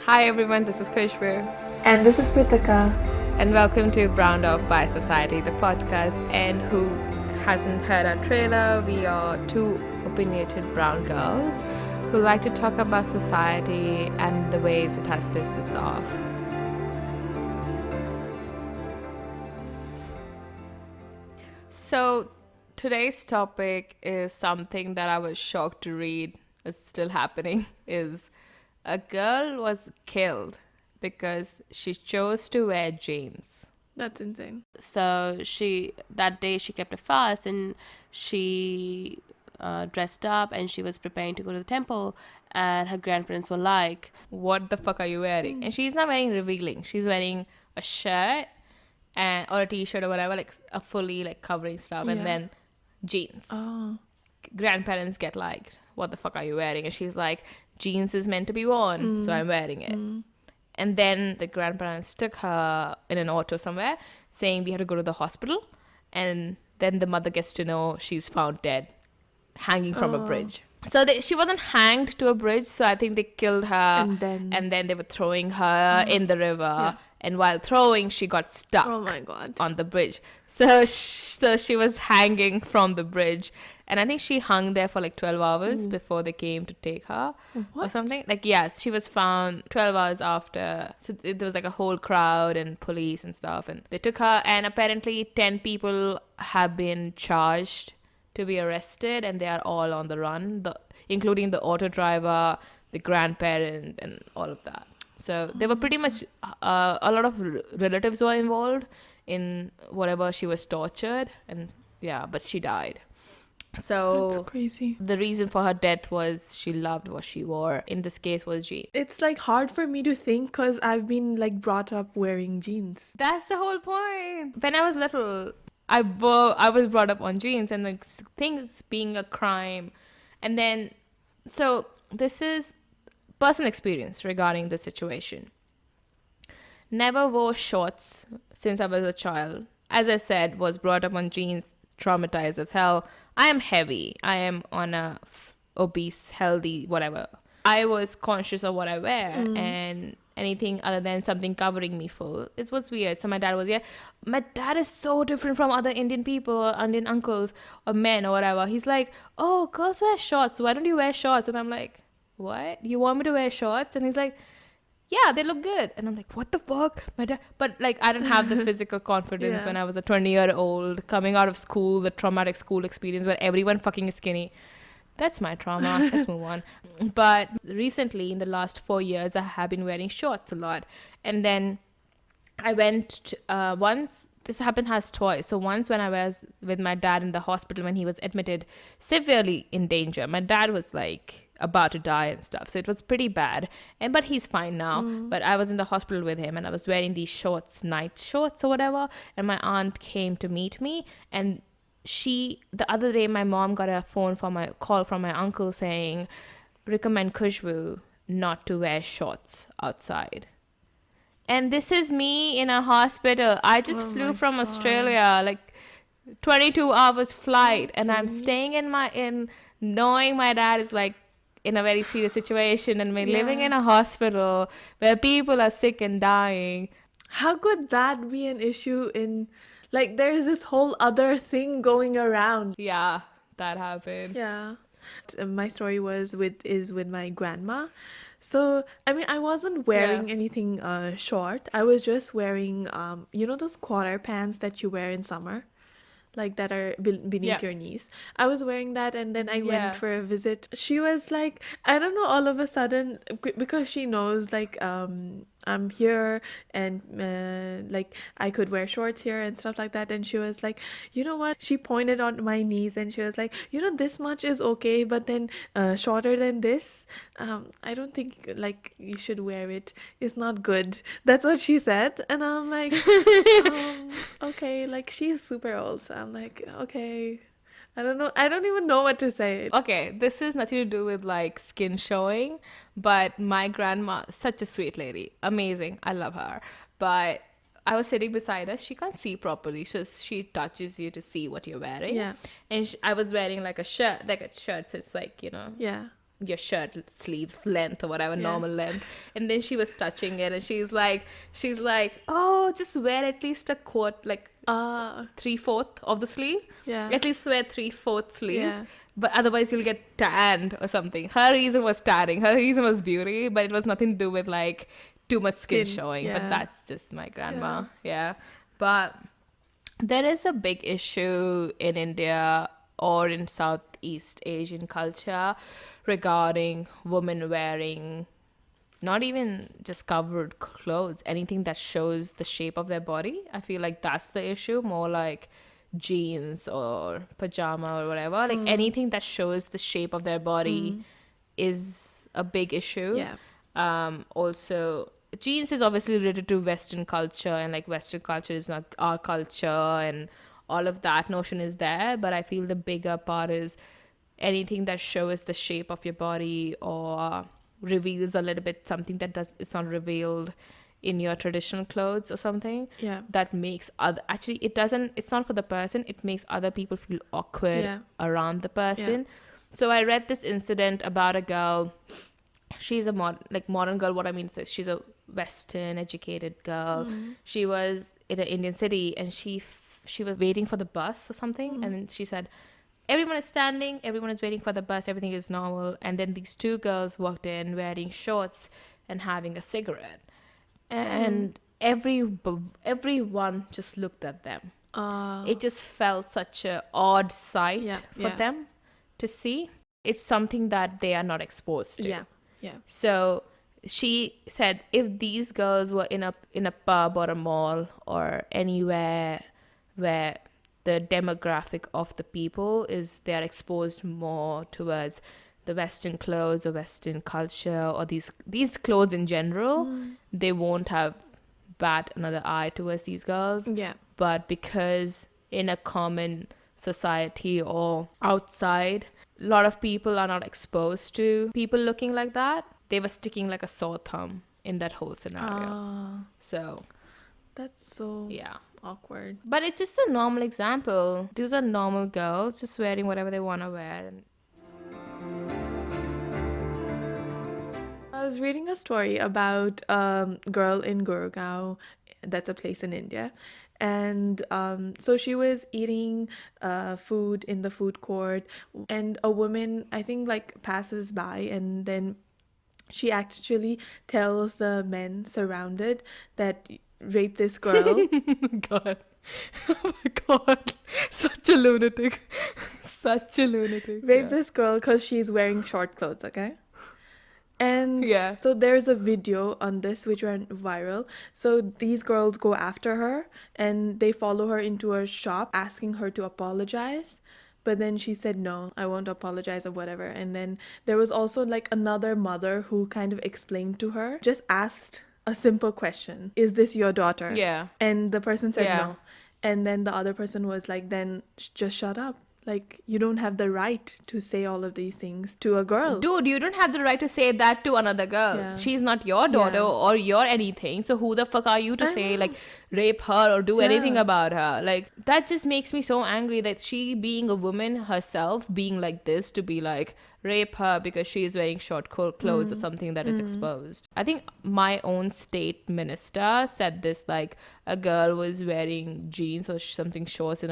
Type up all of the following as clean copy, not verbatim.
Hi everyone, this is Kushbu. And this is Prithika. And welcome to Browned Off by Society, the podcast. And who hasn't heard our trailer, we are two opinionated brown girls who like to talk about society and the ways it has pissed us off. So today's topic is something that I was shocked to read. It's still happening. Is a girl was killed because she chose to wear jeans. That's insane. So that day she kept a fast and she dressed up and she was preparing to go to the temple, and her grandparents were like, "What the fuck are you wearing?" And she's not wearing revealing. She's wearing a shirt or a t-shirt or whatever, like a fully like covering stuff, and then jeans. Oh. Grandparents get like, "What the fuck are you wearing?" And she's like, "Jeans is meant to be worn, so I'm wearing it." And then the grandparents took her in an auto somewhere, saying we have to go to the hospital. And then the mother gets to know she's found dead, hanging from a bridge. So she wasn't hanged to a bridge, so I think they killed her. And then they were throwing her in the river. Yeah. And while throwing, she got stuck Oh my god. on the bridge. So she was hanging from the bridge. And I think she hung there for like 12 hours before they came to take her or something. Like, yeah, she was found 12 hours after. So there was like a whole crowd and police and stuff. And they took her, and apparently 10 people have been charged to be arrested, and they are all on the run, including the auto driver, the grandparent, and all of that. So they were pretty much, a lot of relatives were involved in whatever she was tortured. And yeah, but she died. So That's crazy. the reason for her death was she loved what she wore. In this case was jeans. It's like hard for me to think because I've been like brought up wearing jeans. That's the whole point. When I was little, I was brought up on jeans, and like things being a crime. And then, so this is personal experience regarding the situation. Never wore shorts since I was a child. As I said, was brought up on jeans, traumatized as hell. I am heavy. I am on a obese, healthy, whatever. I was conscious of what I wear, and anything other than something covering me full, it was weird. So my dad was, my dad is so different from other Indian people or Indian uncles or men or whatever. He's like, "Oh, girls wear shorts. Why don't you wear shorts?" And I'm like, "What? You want me to wear shorts?" And he's like, "Yeah, they look good." And I'm like, "What the fuck?" My dad, but like I didn't have the physical confidence when I was a 20-year-old coming out of school, the traumatic school experience where everyone fucking is skinny. That's my trauma. Let's move on. But recently, in the last 4 years, I have been wearing shorts a lot. And then I went once. This has twice. So once when I was with my dad in the hospital when he was admitted severely in danger. My dad was like about to die and stuff, so it was pretty bad, but he's fine now. But I was in the hospital with him, and I was wearing these shorts, night shorts or whatever, and my aunt came to meet me. And the other day my mom got a call from my uncle saying, "Recommend Kushbu not to wear shorts outside." And this is me in a hospital. I just flew from Australia, like 22 hours flight, and I'm staying in knowing my dad is like in a very serious situation, and we're living in a hospital where people are sick and dying. How could that be an issue in, like, there's this whole other thing going around? Yeah, that happened. Yeah. My story is with my grandma. So, I mean, I wasn't wearing anything short. I was just wearing, those quarter pants that you wear in summer? Like that are beneath your knees. I was wearing that, and then I went for a visit. She was like, I don't know, all of a sudden, because she knows like I'm here, and like I could wear shorts here and stuff like that. And she was like, "You know what?" She pointed on my knees and she was like, "This much is okay, but then shorter than this, I don't think like you should wear it. It's not good." That's what she said. And I'm like, okay, like she's super old, so I'm like, okay, I don't know. I don't even know what to say. Okay, this is nothing to do with like skin showing, but my grandma, such a sweet lady, amazing. I love her. But I was sitting beside her. She can't see properly, so she touches you to see what you're wearing. Yeah. And I was wearing like a shirt, so it's like, Yeah. your shirt sleeves length or whatever, Yeah. normal length. And then she was touching it, and she's like, oh, just wear at least a quart, like Uh, 3/4 of the sleeve. yeah. At least wear 3/4 sleeves. Yeah. But otherwise you'll get tanned or something. Her reason was tanning. Her reason was beauty, but it was nothing to do with like too much skin showing. But Yeah. that's just my grandma. Yeah. But there is a big issue in India or in Southeast Asian culture regarding women wearing not even just covered clothes, anything that shows the shape of their body. I feel like that's the issue, more like jeans or pajama or whatever. Like anything that shows the shape of their body is a big issue. Yeah. Also, jeans is obviously related to Western culture, and like Western culture is not our culture, and all of that notion is there. But I feel the bigger part is anything that shows the shape of your body or reveals a little bit something that it's not revealed in your traditional clothes or something, Yeah. that makes other, actually it's not for the person, it makes other people feel awkward Yeah. around the person. So I read this incident about a girl. She's a modern girl. What I mean is she's a Western educated girl. She was in an Indian city, and she was waiting for the bus or something, and then she said, everyone is standing, everyone is waiting for the bus, everything is normal. And then these two girls walked in wearing shorts and having a cigarette, and everyone just looked at them. It just felt such a odd sight Yeah, for yeah. them to see. It's something that they are not exposed to. Yeah. Yeah. So she said if these girls were in a pub or a mall or anywhere where the demographic of the people is they are exposed more towards the Western clothes or Western culture or these clothes in general, they won't have bat another eye towards these girls. Yeah. But because in a common society or outside, a lot of people are not exposed to people looking like that, they were sticking like a sore thumb in that whole scenario. So That's so yeah, awkward. but it's just a normal example. These are normal girls just wearing whatever they want to wear. And I was reading a story about a girl in Gurgaon, that's a place in India. And so she was eating food in the food court, and a woman, I think, like passes by, and then she actually tells the men surrounded that rape this girl. God, oh my God, such a lunatic, such a lunatic. Rape this girl because she's wearing short clothes, okay? And Yeah. so there's a video on this which went viral. So these girls go after her and they follow her into a shop asking her to apologize. But then she said, no, I won't apologize or whatever. And then there was also like another mother who kind of explained to her, just asked a simple question. Is this your daughter? Yeah. And the person said Yeah. no. And then the other person was like, then just shut up. Like, you don't have the right to say all of these things to a girl. Dude, you don't have the right to say that to another girl. Yeah. She's not your daughter Yeah. or your anything. So who the fuck are you to I say know. like rape her or do anything Yeah. about her? Like that just makes me so angry that she being a woman herself being like this to be like rape her because she is wearing short clothes or something that is exposed. I think my own state minister said this, like a girl was wearing jeans or something shorts in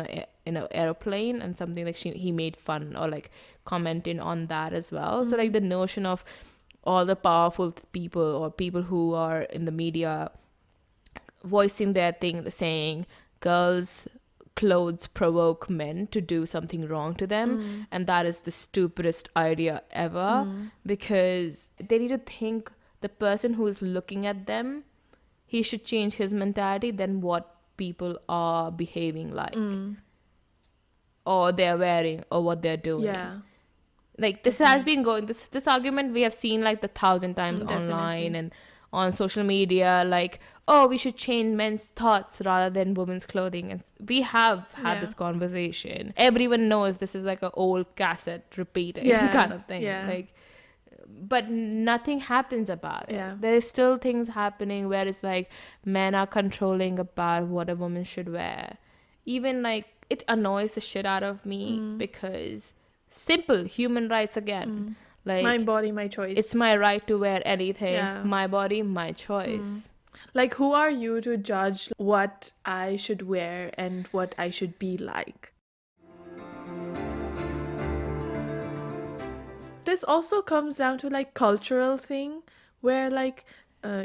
a airplane and something like he made fun or like commenting on that as well. So like the notion of all the powerful people or people who are in the media voicing their thing, saying girls clothes provoke men to do something wrong to them, and that is the stupidest idea ever, because they need to think the person who is looking at them, he should change his mentality than what people are behaving like or they're wearing or what they're doing. Yeah. Like this has been going, this argument we have seen like 1,000 times Definitely. online and on social media, like, oh, we should change men's thoughts rather than women's clothing. And we have had Yeah. this conversation. Everyone knows this is like an old cassette repeating Yeah, kind of thing. yeah. Like, but nothing happens about it. Yeah. There is still things happening where it's like men are controlling about what a woman should wear. Even like it annoys the shit out of me because simple human rights again. Like, My body, my choice. it's my right to wear anything. Yeah. My body, my choice. Like, who are you to judge what I should wear and what I should be like? This also comes down to like cultural thing where like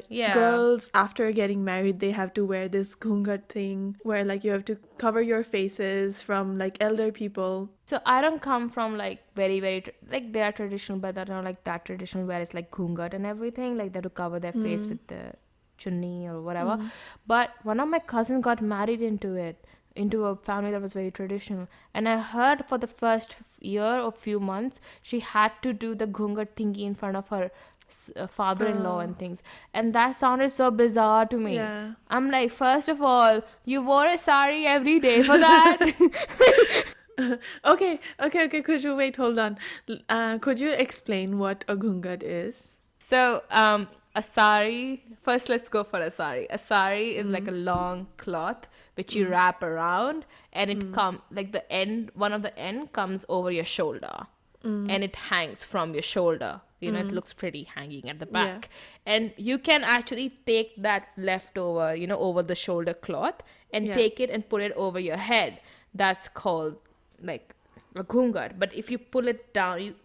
Yeah. girls after getting married they have to wear this ghungat thing where like you have to cover your faces from like elder people. So I don't come from like very very like they are traditional, but they're not like that traditional where it's like ghungat and everything. Like they have to cover their face with the chunni or whatever. But one of my cousins got married into a family that was very traditional, and I heard for the first year or few months she had to do the ghungat thingy in front of her father-in-law and things, and that sounded so bizarre to me. Yeah. I'm like, first of all, you wore a sari every day for that. Okay, could you wait, hold on. Could you explain what a ghungat is? So, a sari, first let's go for a sari. A sari is like a long cloth which you wrap around, and it like the end, one of the end comes over your shoulder, and it hangs from your shoulder. You know, it looks pretty hanging at the back. And you can actually take that leftover, over the shoulder cloth and take it and put it over your head. That's called like a ghungat. But if you pull it down,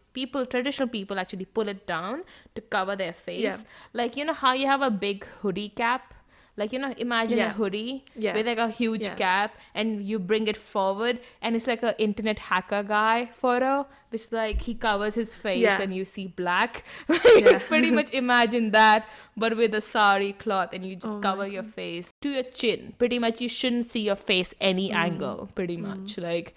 traditional people actually pull it down to cover their face. Yeah. Like, how you have a big hoodie cap? Like, imagine a hoodie with like a huge cap, and you bring it forward, and it's like a internet hacker guy photo, which like he covers his face and you see black. Pretty much imagine that, but with a sari cloth, and you just cover your face to your chin. Pretty much you shouldn't see your face any angle, pretty much. Like,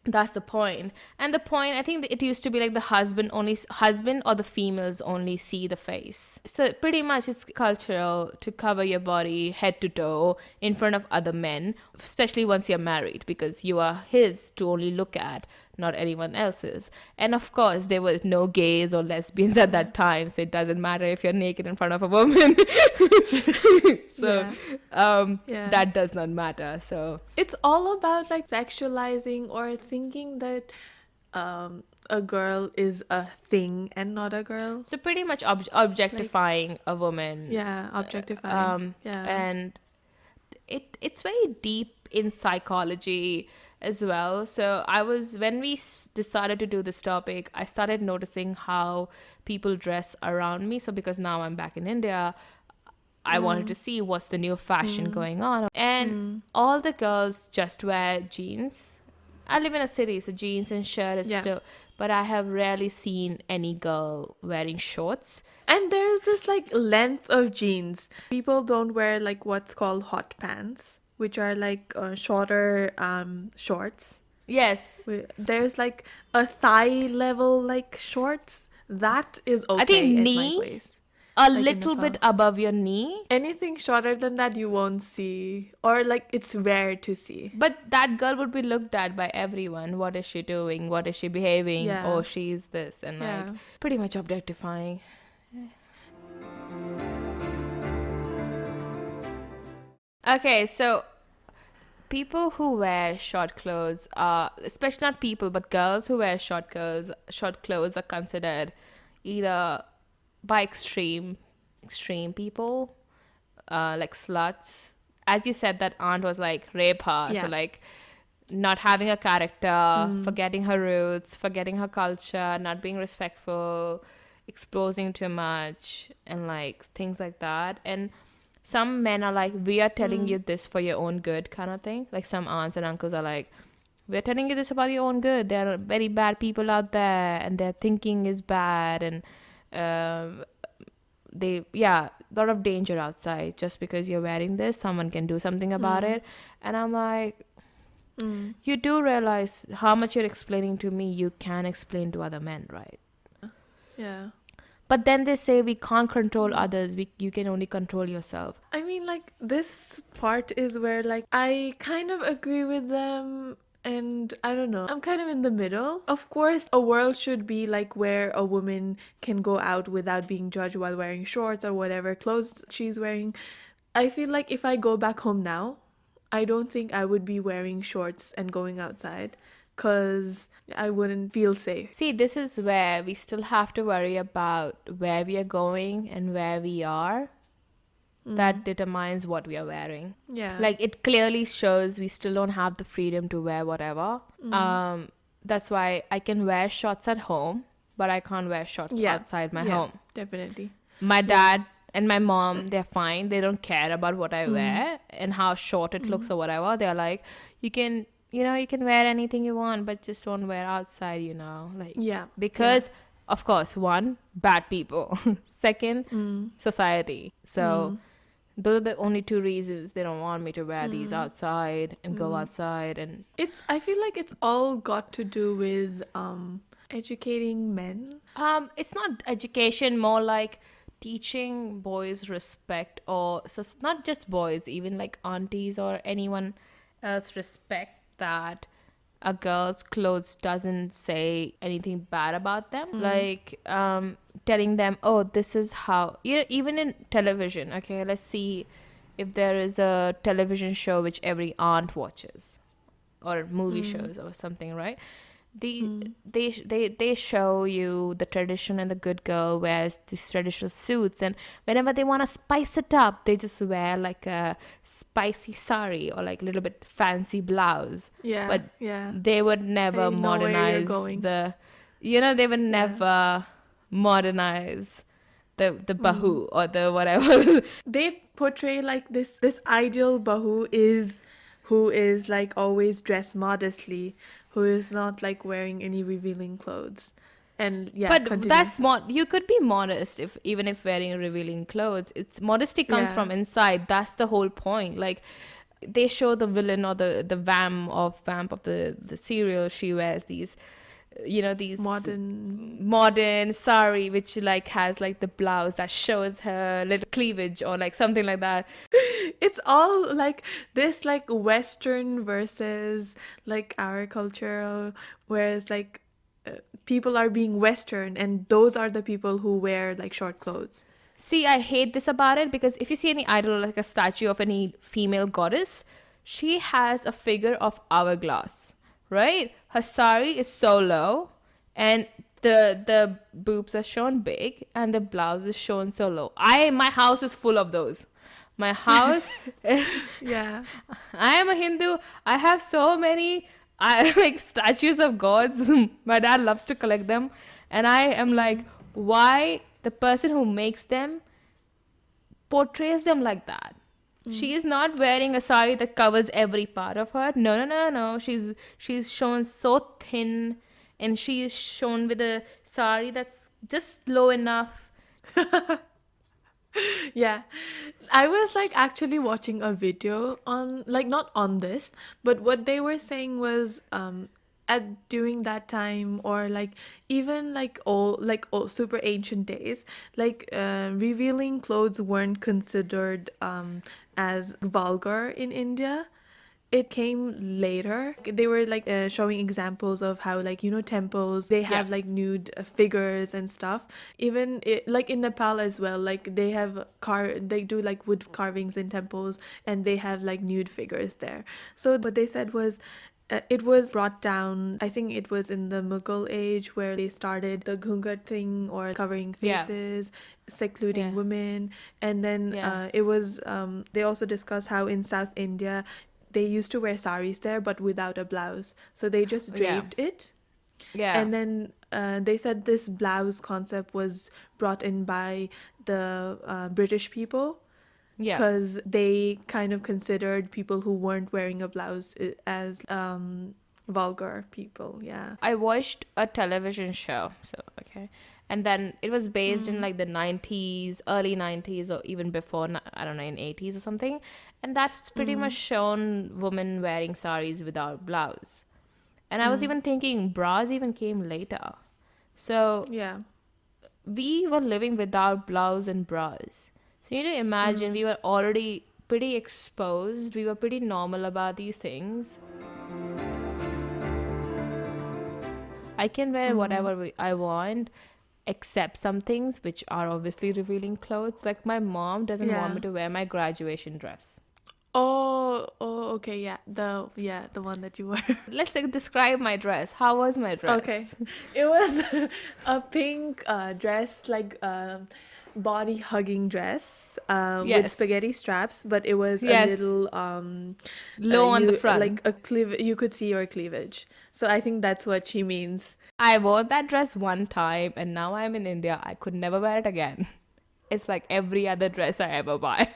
that's the point. And the point, I think that it used to be like the husband or the females only see the face. So pretty much it's cultural to cover your body head to toe in front of other men, especially once you're married, because you are his to only look at, not anyone else's. And of course there was no gays or lesbians at that time, so it doesn't matter if you're naked in front of a woman. So that does not matter. So it's all about like sexualizing or thinking that a girl is a thing and not a girl. So pretty much objectifying a woman. Objectifying. And it's very deep in psychology as well. So when we decided to do this topic, I started noticing how people dress around me. So because now I'm back in India, I wanted to see what's the new fashion going on. And all the girls just wear jeans. I live in a city, so jeans and shirt is still, but I have rarely seen any girl wearing shorts. And there's this like length of jeans. People don't wear like what's called hot pants, which are like shorter shorts. Yes. There's like a thigh level like shorts. That is okay. I think at knee, my place. a Like in little Nepal. bit above your knee. Anything shorter than that you won't see, or like it's rare to see. But that girl would be looked at by everyone. What is she doing? What is she behaving? Yeah. Oh, she's this. And like pretty much objectifying. Okay, so people who wear short clothes are, especially not people, but girls who wear short clothes are considered either by extreme people, like sluts. As you said, that aunt was like rape her. So like not having a character, forgetting her roots, forgetting her culture, not being respectful, exposing too much, and like things like that. And some men are like, we are telling you this for your own good kind of thing. Like some aunts and uncles are like, we're telling you this about your own good. There are very bad people out there and their thinking is bad, and a lot of danger outside. Just because you're wearing this, someone can do something about it. And I'm like, you do realize how much you're explaining to me, you can explain to other men, right? Yeah. But then they say we can't control others. You can only control yourself. I mean, like, this part is where, like, I kind of agree with them, and I don't know. I'm kind of in the middle. Of course, a world should be, like, where a woman can go out without being judged while wearing shorts or whatever clothes she's wearing. I feel like if I go back home now, I don't think I would be wearing shorts and going outside. because I wouldn't feel safe. See, this is where we still have to worry about where we are going and where we are. That determines what we are wearing. Yeah. Like, it clearly shows we still don't have the freedom to wear whatever. That's why I can wear shorts at home, but I can't wear shorts Yeah. outside my Yeah, home. definitely. My dad and my mom, they're fine. They don't care about what I wear and how short it looks or whatever. They're like, you can wear anything you want, but just don't wear outside, like, Yeah. because of course, one, bad people. Second, society. So those are the only two reasons they don't want me to wear these outside and go outside. And I feel like it's all got to do with educating men. it's not education, more like teaching boys respect, or so it's not just boys, even like aunties or anyone else, respect that a girl's clothes doesn't say anything bad about them. Like telling them, oh, this is how, even in television. Okay, let's see if there is a television show which every aunt watches, or movie shows or something, right? They show you the tradition, and the good girl wears these traditional suits, and whenever they want to spice it up, they just wear like a spicy sari or like a little bit fancy blouse. Yeah. But yeah. they would never I know where you're modernize going. they would never modernize the bahu or the whatever. They portray like this ideal bahu is who is like always dressed modestly, who is not like wearing any revealing clothes. And yeah, But continue. that's you could be modest even if wearing revealing clothes. It's modesty comes Yeah. from inside. That's the whole point. Like, they show the villain or the vamp of the serial. She wears these these modern sari, which like has like the blouse that shows her little cleavage or like something like that. It's all like this, like Western versus like our culture, whereas like people are being Western, and those are the people who wear like short clothes. See, I hate this about it, because if you see any idol, like a statue of any female goddess, she has a figure of hourglass, right? Her sari is so low, and the boobs are shown big, and the blouse is shown so low. My house is full of those. My house, Yeah. I am a Hindu. I have so many like statues of gods. My dad loves to collect them, and I am like, why the person who makes them portrays them like that? She is not wearing a sari that covers every part of her. No. She's shown so thin, and she is shown with a sari that's just low enough. Yeah. I was like actually watching a video on, like, not on this, but what they were saying was at during that time, or like even like old super ancient days, like revealing clothes weren't considered as vulgar in India. It came later. They were like showing examples of how, like, temples, they have like nude figures and stuff. Even like in Nepal as well, like they do like wood carvings in temples, and they have like nude figures there. So what they said was it was brought down, I think it was in the Mughal age, where they started the ghungat thing, or covering Yeah. faces, secluding Yeah. women. And then Yeah. it was they also discussed how in South India they used to wear saris there, but without a blouse, so they just Yeah. draped it. Yeah. And then they said this blouse concept was brought in by the British people, Yeah. because they kind of considered people who weren't wearing a blouse as vulgar people. Yeah. I watched a television show, so okay, and then it was based in like the 90s, early 90s, or even before, I don't know, in 80s or something, and that's pretty much shown women wearing saris without blouse. And I was even thinking bras even came later, so Yeah. we were living without blouse and bras. So you need to imagine, we were already pretty exposed, we were pretty normal about these things. I can wear whatever I want, except some things which are obviously revealing clothes. Like, my mom doesn't want Yeah. me to wear my graduation dress. Oh, okay, the one that you were. Let's like, describe my dress. How was my dress? Okay. It was a pink dress, like body hugging dress with Yes. spaghetti straps, but it was a Yes. little Low on the you front. like a cleave. You could see your cleavage. So I think that's what she means. I wore that dress one time and now I'm in India. I could never wear it again. It's like every other dress I ever buy.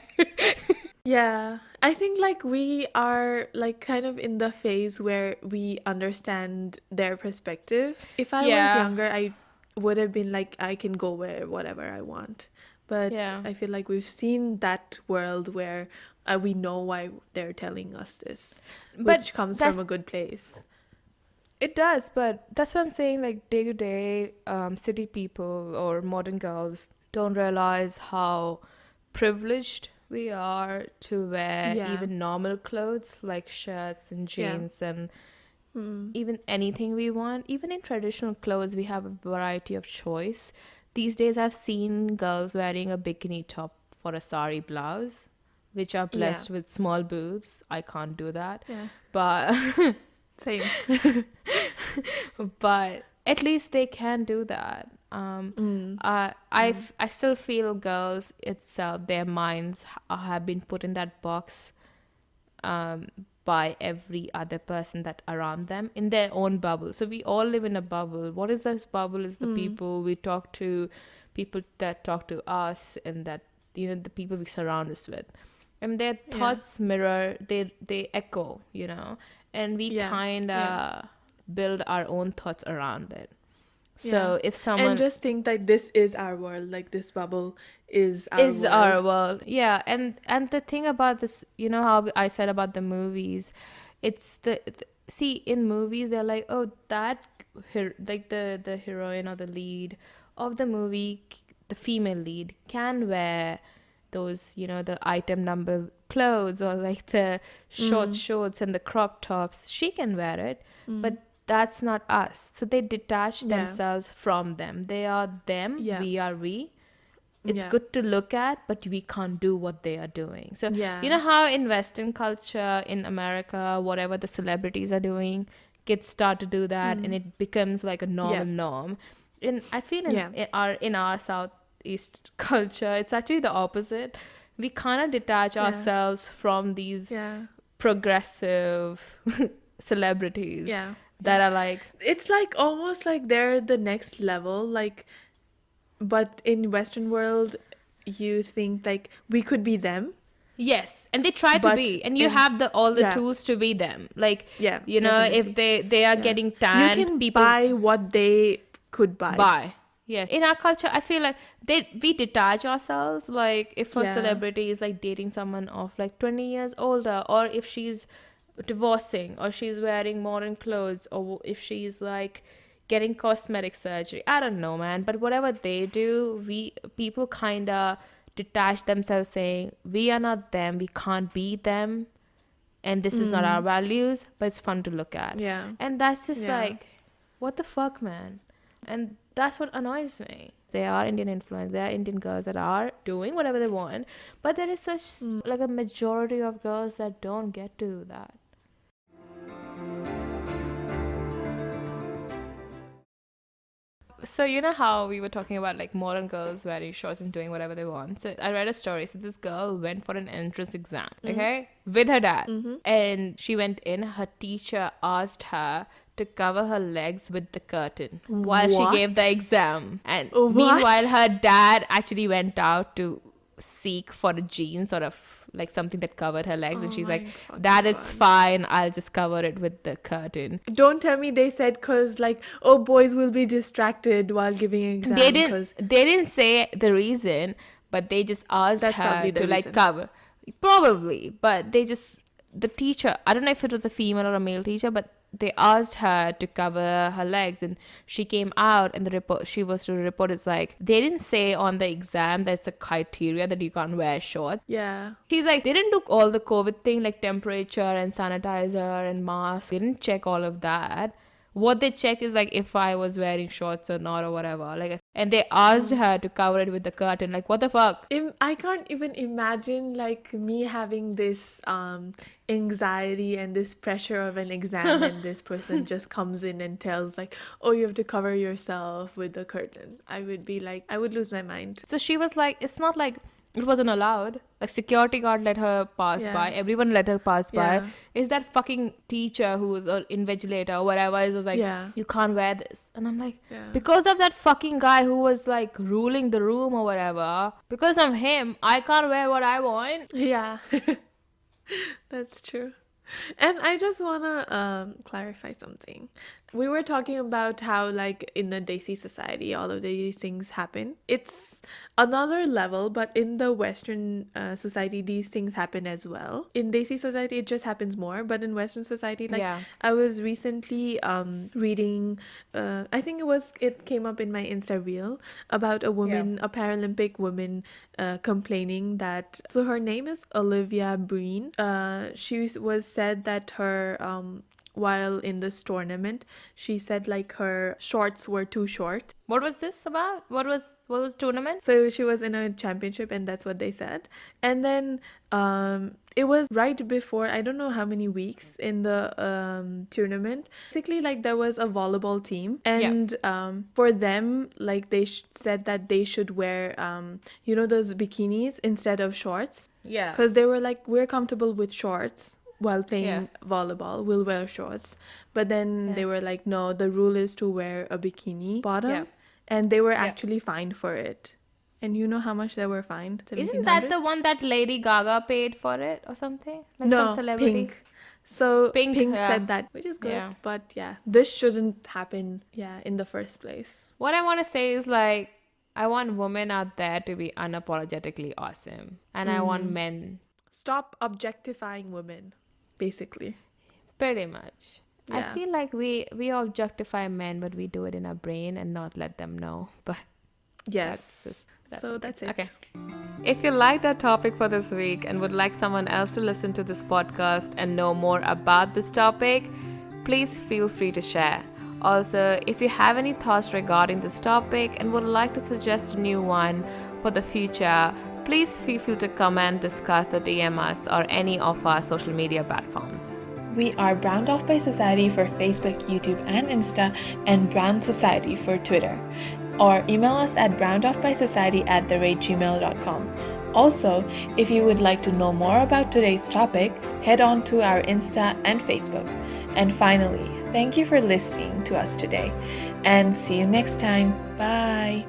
Yeah, I think like we are like kind of in the phase where we understand their perspective. If I was Yeah. younger, I would have been like, I can go wear whatever I want. But Yeah. I feel like we've seen that world where we know why they're telling us this, But which comes that's from a good place. It does, but that's what I'm saying. Like day to day, city people or modern girls don't realize how privileged we are to wear Yeah. even normal clothes like shirts and Yeah. jeans and Mm. even anything we want. Even in traditional clothes, we have a variety of choice. These days, I've seen girls wearing a bikini top for a sari blouse, which are Yeah. blessed with small boobs. I can't do that, Yeah. but Same. but at least they can do that. I still feel girls itself, their minds have been put in that box by every other person that around them in their own bubble. So we all live in a bubble. What is this bubble? Is the people we talk to, people that talk to us, and that the people we surround us with, and their Yeah. thoughts mirror. They echo, and we Yeah. kind of Yeah. build our own thoughts around it. Yeah. So if someone And just think that this is our world, like this bubble is our is world. our world, yeah, and the thing about this, how I said about the movies, it's see, in movies they're like, oh, that like the heroine or the lead of the movie, the female lead can wear those, the item number clothes, or like the short shorts and the crop tops. She can wear it, but that's not us. So they detach Yeah. themselves from them. They are them, Yeah. we are we. It's Yeah. good to look at, but we can't do what they are doing. So Yeah. you know how in Western culture, in America, whatever the celebrities are doing, kids start to do that, and it becomes like a normal norm. And I feel Yeah. in our Southeast culture, it's actually the opposite. We kind of detach ourselves from these Yeah. progressive celebrities Yeah. that are like, It's like almost like they're the next level, like, but in Western world, you think like we could be them. yes, and they try to But be, and you in- have all the yeah. tools to be them. Like, Yeah, if they are Yeah. getting tanned, you can people buy what they could buy. buy. Yes, in our culture, I feel like we detach ourselves. Like, if a Yeah. celebrity is like dating someone of like 20 years older, or if she's divorcing, or she's wearing modern clothes, or if she's like getting cosmetic surgery, I don't know, man. But whatever they do, people kind of detach themselves, saying we are not them, we can't be them, and this is not our values, but it's fun to look at. Yeah. And that's just Yeah. like, what the fuck, man? And that's what annoys me. There are Indian influence, there are Indian girls that are doing whatever they want, but there is such like a majority of girls that don't get to do that. So you know how we were talking about like modern girls wearing shorts and doing whatever they want. So I read a story. So this girl went for an entrance exam, okay, with her dad, and she went in. Her teacher asked her to cover her legs with the curtain while What? she gave the exam, and What? meanwhile her dad actually went out to seek for a jeans or like something that covered her legs, and Oh she's my like, fucking "Dad, it's God. fine. I'll just cover it with the curtain." Don't tell me they said because like, oh, boys will be distracted while giving an exam. They 'cause- didn't say the reason, but they just asked That's her probably the to like reason. cover. Probably, but the teacher, I don't know if it was a female or a male teacher, but they asked her to cover her legs, and she came out, and the report she was to report is like, they didn't say on the exam that it's a criteria that you can't wear shorts. Yeah. She's like, they didn't do all the COVID thing like temperature and sanitizer and mask. They didn't check all of that. What they check is like if I was wearing shorts or not, or whatever. Like, and they asked her to cover it with the curtain. Like, what the fuck? I can't even imagine like me having this anxiety and this pressure of an exam and this person just comes in and tells like, oh, you have to cover yourself with the curtain. I would be like, I would lose my mind. So she was like, it's not like it wasn't allowed. Like, security guard let her pass Yeah. by. Everyone let her pass by. Yeah. Is that fucking teacher who was an invigilator or whatever is was like, Yeah. you can't wear this. And I'm like, Yeah. because of that fucking guy who was like ruling the room or whatever, because of him, I can't wear what I want. Yeah. That's true. And I just want to clarify something. We were talking about how, like, in the Desi society, all of these things happen. It's another level, but in the Western society, these things happen as well. In Desi society, it just happens more, but in Western society, like, Yeah. I was recently reading, I think it came up in my Insta reel about a woman, a Paralympic woman, complaining that, so her name is Olivia Breen. She was said that her while in this tournament, she said like her shorts were too short. What was this about? What was tournament? So she was in a championship, and that's what they said. And then it was right before, I don't know how many weeks in the tournament. Basically, like, there was a volleyball team, and for them, like, they said that they should wear you know, those bikinis instead of shorts, Yeah. because they were like, we're comfortable with shorts while playing volleyball, we'll wear shorts. But then they were like, no, the rule is to wear a bikini bottom. Yeah. And they were actually fined for it. And you know how much they were fined? Isn't that 1,700? the one that Lady Gaga paid for it or something? Like No, some celebrity? Pink. So Pink, Pink yeah. said that, which is good. Yeah. But yeah, this shouldn't happen, in the first place. What I want to say is, like, I want women out there to be unapologetically awesome. And I want men, Stop objectifying women, basically. pretty much. I Yeah. feel like we objectify men, but we do it in our brain and not let them know. But Yes. that's So that's it. okay. If you liked our topic for this week and would like someone else to listen to this podcast and know more about this topic, please feel free to share. Also, if you have any thoughts regarding this topic and would like to suggest a new one for the future, please feel free to comment, discuss, or DM us or any of our social media platforms. We are Browned Off by Society for Facebook, YouTube, and Insta, and Brown Society for Twitter. Or email us at brownedoffbysociety@gmail.com. Also, if you would like to know more about today's topic, head on to our Insta and Facebook. And finally, thank you for listening to us today, and see you next time. Bye.